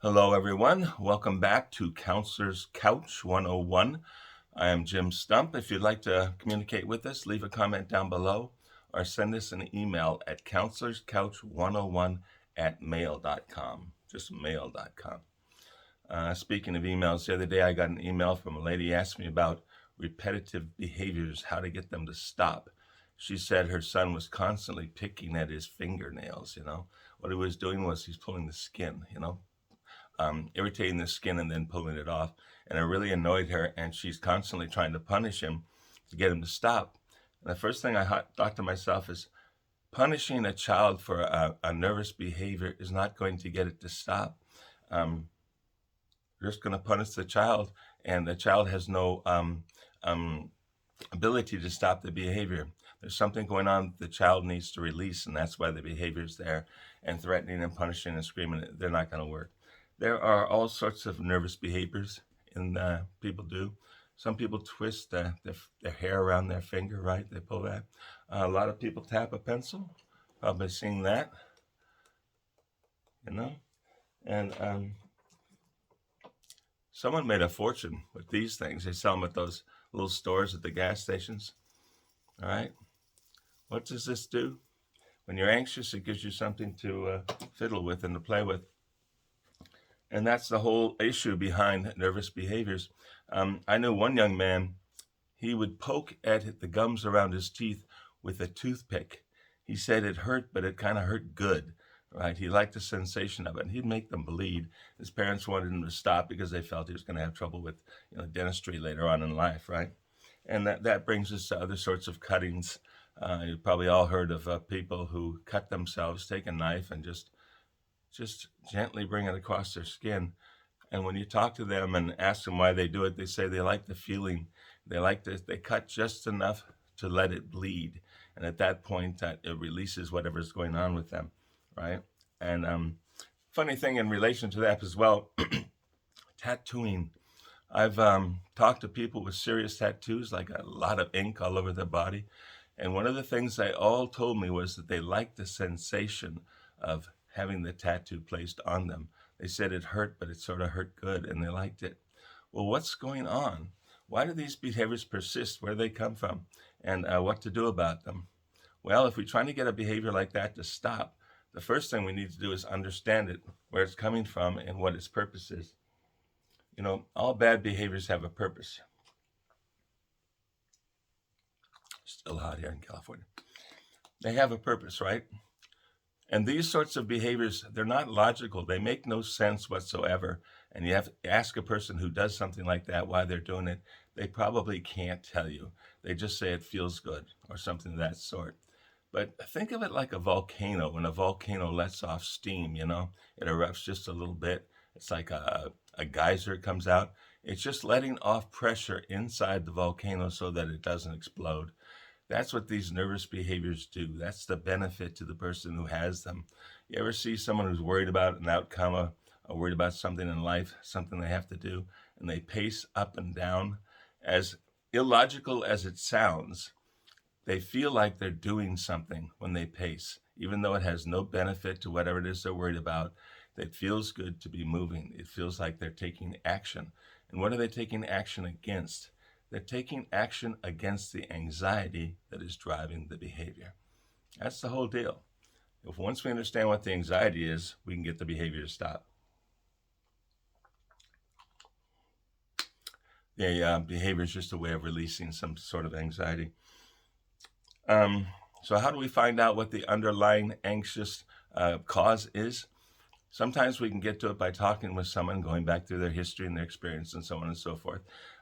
Hello, everyone. Welcome back to Counselor's Couch 101. I am Jim Stump. If you'd like to communicate with us, leave a comment down below or send us an email at counselorscouch101 at mail.com. Just mail.com. Speaking of emails, the other day I got an email from a lady asking me about repetitive behaviors, how to get them to stop. She said her son was constantly picking at his fingernails. What he was doing was he's pulling the skin, irritating the skin and then pulling it off. And it really annoyed her, and she's constantly trying to punish him to get him to stop. And the first thing I thought to myself is, punishing a child for a nervous behavior is not going to get it to stop. You're just going to punish the child, and the child has no ability to stop the behavior. There's something going on the child needs to release, and that's why the behavior is there. And threatening and punishing and screaming, they're not going to work. There are all sorts of nervous behaviors in people do. Some people twist their hair around their finger, right? They pull that. A lot of people tap a pencil. Probably seen that, And someone made a fortune with these things. They sell them at those little stores at the gas stations. All right. What does this do? When you're anxious, it gives you something to fiddle with and to play with. And that's the whole issue behind nervous behaviors. I knew one young man, he would poke at the gums around his teeth with a toothpick. He said it hurt, but it kind of hurt good, right? He liked the sensation of it, and he'd make them bleed. His parents wanted him to stop because they felt he was going to have trouble with dentistry later on in life, right? And that brings us to other sorts of cuttings. You've probably all heard of people who cut themselves, take a knife and just gently bring it across their skin. And when you talk to them and ask them why they do it, they say they like the feeling. They cut just enough to let it bleed. And at that point, that it releases whatever's going on with them, right? And funny thing in relation to that as well, tattooing. I've talked to people with serious tattoos, like a lot of ink all over their body. And one of the things they all told me was that they liked the sensation of having the tattoo placed on them. They said it hurt, but it sort of hurt good, and they liked it. Well, what's going on? Why do these behaviors persist? Where do they come from? And what to do about them? Well, if we're trying to get a behavior like that to stop, the first thing we need to do is understand it, where it's coming from, and what its purpose is. All bad behaviors have a purpose. Still hot here in California. They have a purpose, right? And these sorts of behaviors, they're not logical. They make no sense whatsoever. And you have to ask a person who does something like that why they're doing it. They probably can't tell you. They just say it feels good or something of that sort. But think of it like a volcano. When a volcano lets off steam, it erupts just a little bit. It's like a geyser comes out. It's just letting off pressure inside the volcano so that it doesn't explode. That's what these nervous behaviors do. That's the benefit to the person who has them. You ever see someone who's worried about an outcome or worried about something in life, something they have to do, and they pace up and down? As illogical as it sounds, they feel like they're doing something when they pace, even though it has no benefit to whatever it is they're worried about. It feels good to be moving. It feels like they're taking action. And what are they taking action against? They're taking action against the anxiety that is driving the behavior. That's the whole deal. If once we understand what the anxiety is, we can get the behavior to stop. The behavior is just a way of releasing some sort of anxiety. So how do we find out what the underlying anxious cause is? Sometimes we can get to it by talking with someone, going back through their history and their experience and so on and so forth.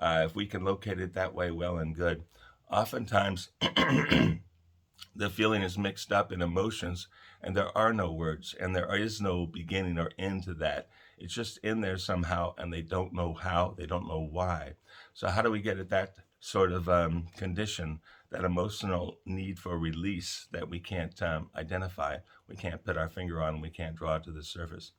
If we can locate it that way, well and good. Oftentimes, the feeling is mixed up in emotions, and there are no words, and there is no beginning or end to that. It's just in there somehow, and they don't know how, they don't know why. So how do we get at that sort of condition, that emotional need for release that we can't identify, we can't put our finger on, we can't draw it to the surface?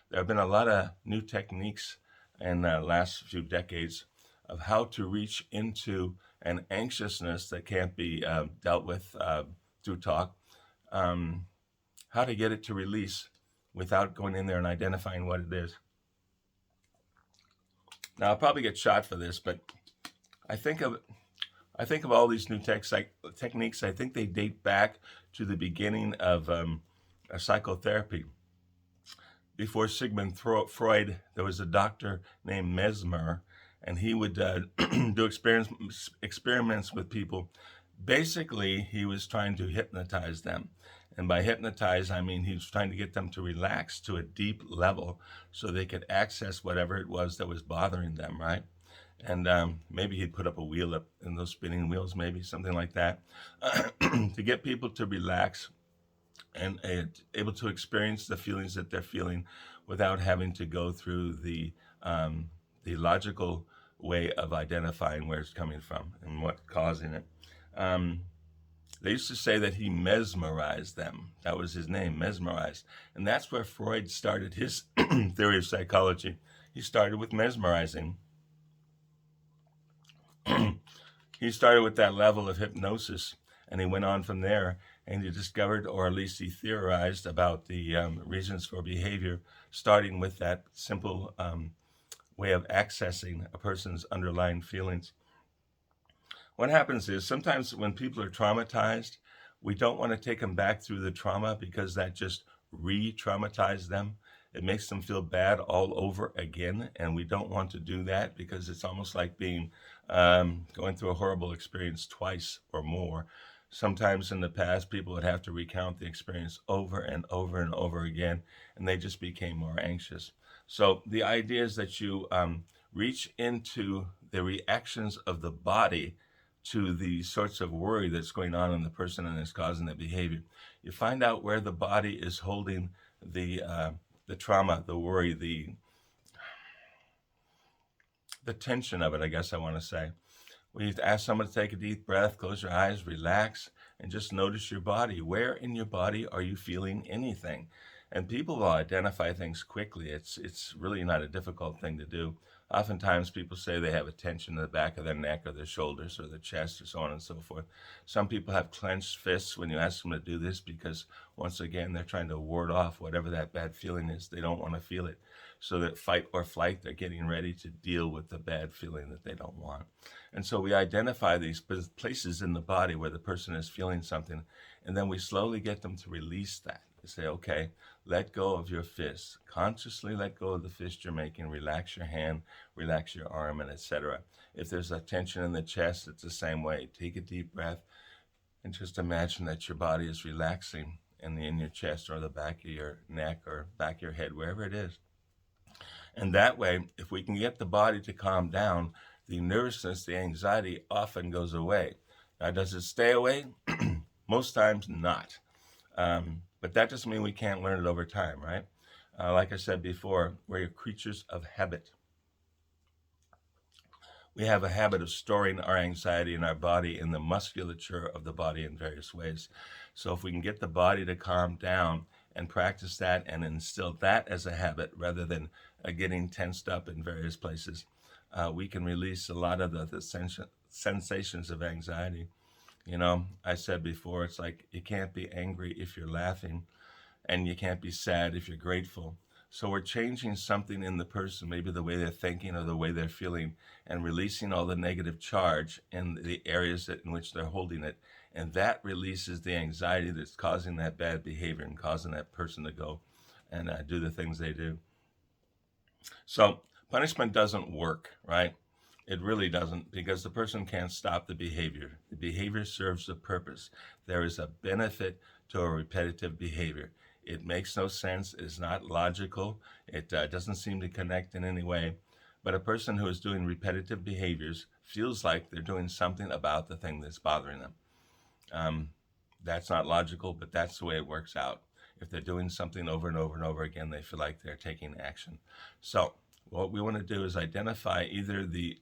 There have been a lot of new techniques in the last few decades of how to reach into an anxiousness that can't be dealt with through talk, how to get it to release without going in there and identifying what it is. Now I'll probably get shot for this, but I think of all these new techniques. I think they date back to the beginning of psychotherapy. Before Sigmund Freud, there was a doctor named Mesmer, and he would do experiments with people. Basically, he was trying to hypnotize them. And by hypnotize, I mean he was trying to get them to relax to a deep level so they could access whatever it was that was bothering them, right? And maybe he'd put up a wheel up in those spinning wheels, maybe something like that, to get people to relax and able to experience the feelings that they're feeling without having to go through the logical way of identifying where it's coming from and what's causing it. They used to say that he mesmerized them. That was his name, mesmerized. And that's where Freud started his theory of psychology. He started with mesmerizing. He started with that level of hypnosis, and he went on from there, and he discovered, or at least he theorized about the reasons for behavior, starting with that simple way of accessing a person's underlying feelings. What happens is sometimes when people are traumatized, we don't want to take them back through the trauma because that just re-traumatized them. It makes them feel bad all over again, and we don't want to do that because it's almost like being going through a horrible experience twice or more. Sometimes in the past, people would have to recount the experience over and over and over again, and they just became more anxious. So the idea is that you reach into the reactions of the body to the sorts of worry that's going on in the person and is causing the behavior. You find out where the body is holding the trauma, the worry, the tension of it, I guess I want to say. We have to ask someone to take a deep breath, close your eyes, relax, and just notice your body. Where in your body are you feeling anything? And people will identify things quickly. It's really not a difficult thing to do. Oftentimes people say they have a tension in the back of their neck or their shoulders or their chest or so on and so forth. Some people have clenched fists when you ask them to do this because, once again, they're trying to ward off whatever that bad feeling is. They don't want to feel it. So that fight or flight, they're getting ready to deal with the bad feeling that they don't want. And so we identify these places in the body where the person is feeling something, and then we slowly get them to release that. We say, okay, let go of your fist. Consciously let go of the fist you're making. Relax your hand, relax your arm, and etc. If there's a tension in the chest, it's the same way. Take a deep breath and just imagine that your body is relaxing in your chest or the back of your neck or back of your head, wherever it is. And that way, if we can get the body to calm down, the nervousness, the anxiety often goes away. Now, does it stay away? Most times not. But that doesn't mean we can't learn it over time, right? Like I said before, we're creatures of habit. We have a habit of storing our anxiety in our body in the musculature of the body in various ways. So if we can get the body to calm down and practice that and instill that as a habit rather than getting tensed up in various places, we can release a lot of the sensations of anxiety. You know, I said before, it's like you can't be angry if you're laughing, and you can't be sad if you're grateful. So we're changing something in the person, maybe the way they're thinking or the way they're feeling, and releasing all the negative charge in the areas in which they're holding it. And that releases the anxiety that's causing that bad behavior and causing that person to go and do the things they do. So punishment doesn't work, right? It really doesn't, because the person can't stop the behavior. The behavior serves a purpose. There is a benefit to a repetitive behavior. It makes no sense. It's not logical. It doesn't seem to connect in any way. But a person who is doing repetitive behaviors feels like they're doing something about the thing that's bothering them. That's not logical, but that's the way it works out. If they're doing something over and over and over again, they feel like they're taking action. So what we want to do is identify either the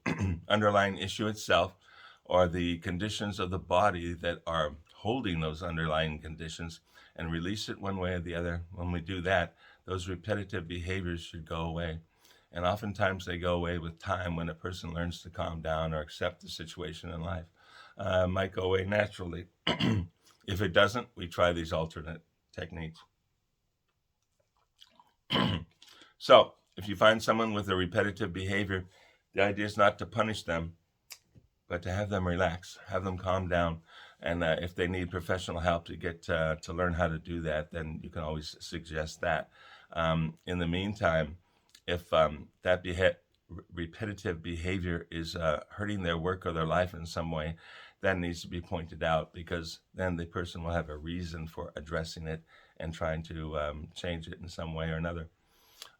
underlying issue itself or the conditions of the body that are holding those underlying conditions and release it one way or the other. When we do that, those repetitive behaviors should go away. And oftentimes they go away with time when a person learns to calm down or accept the situation in life. Might go away naturally. If it doesn't, we try these alternate techniques. So if you find someone with a repetitive behavior, The idea is not to punish them, but to have them relax, have them calm down. And if they need professional help to get to learn how to do that, then you can always suggest that. In the meantime, if that repetitive behavior is hurting their work or their life in some way, that needs to be pointed out, because then the person will have a reason for addressing it and trying to change it in some way or another.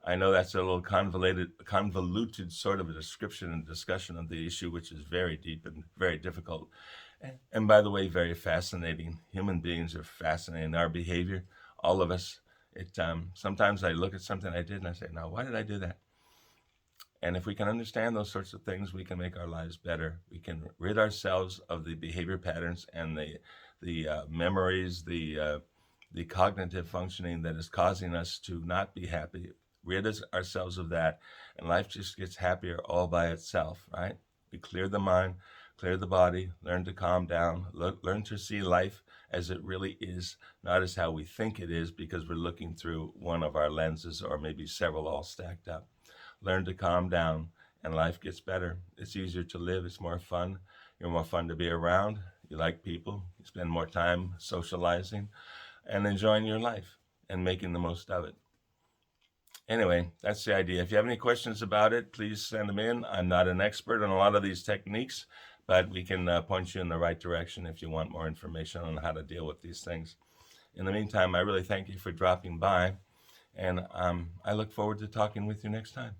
I know that's a little convoluted sort of a description and discussion of the issue, which is very deep and very difficult. And by the way, very fascinating. Human beings are fascinating. Our behavior, all of us. Sometimes I look at something I did and I say, now, why did I do that? And if we can understand those sorts of things, we can make our lives better. We can rid ourselves of the behavior patterns and the memories, the cognitive functioning that is causing us to not be happy. Rid ourselves of that, and life just gets happier all by itself, right? We clear the mind, clear the body, learn to calm down, learn to see life as it really is, not as how we think it is because we're looking through one of our lenses or maybe several all stacked up. Learn to calm down, and life gets better. It's easier to live. It's more fun. You're more fun to be around. You like people. You spend more time socializing and enjoying your life and making the most of it. Anyway, that's the idea. If you have any questions about it, please send them in. I'm not an expert on a lot of these techniques, but we can point you in the right direction if you want more information on how to deal with these things. In the meantime, I really thank you for dropping by, and I look forward to talking with you next time.